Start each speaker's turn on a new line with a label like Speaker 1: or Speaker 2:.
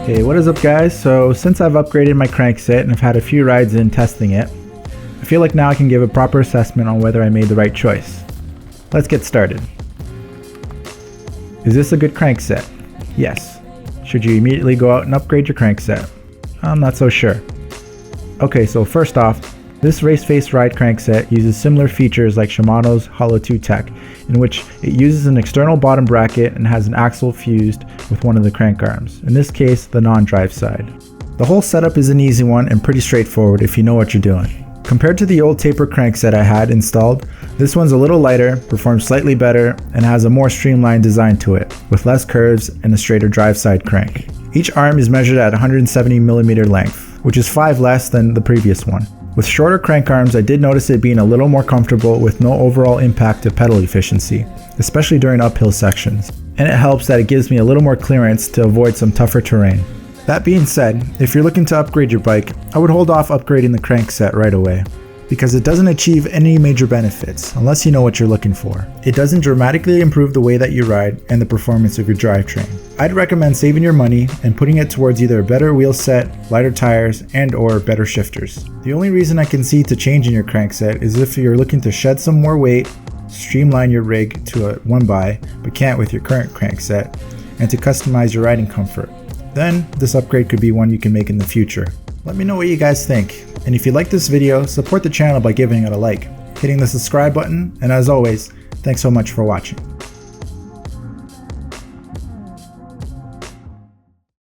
Speaker 1: Hey, what is up guys? So since I've upgraded my crankset and I've had a few rides in testing it, I feel like now I can give a proper assessment on whether I made the right choice. Let's get started. Is this a good crankset? Yes. Should you immediately go out and upgrade your crankset? I'm not so sure. Okay, so first off, this Raceface ride crankset uses similar features like Shimano's Hollow 2 tech, in which it uses an external bottom bracket and has an axle fused with one of the crank arms, in this case the non-drive side. The whole setup is an easy one and pretty straightforward if you know what you're doing. Compared to the old taper crankset I had installed, this one's a little lighter, performs slightly better, and has a more streamlined design to it, with less curves and a straighter drive side crank. Each arm is measured at 170mm length, which is 5 less than the previous one. With shorter crank arms, I did notice it being a little more comfortable with no overall impact to pedal efficiency, especially during uphill sections. And it helps that it gives me a little more clearance to avoid some tougher terrain. That being said, if you're looking to upgrade your bike, I would hold off upgrading the crankset right away, because it doesn't achieve any major benefits unless you know what you're looking for. It doesn't dramatically improve the way that you ride and the performance of your drivetrain. I'd recommend saving your money and putting it towards either a better wheel set, lighter tires, and/or better shifters. The only reason I can see to changing your crankset is if you're looking to shed some more weight, streamline your rig to a one-by, but can't with your current crankset, and to customize your riding comfort. Then this upgrade could be one you can make in the future. Let me know what you guys think, and if you like this video, support the channel by giving it a like, hitting the subscribe button, and as always, thanks so much for watching.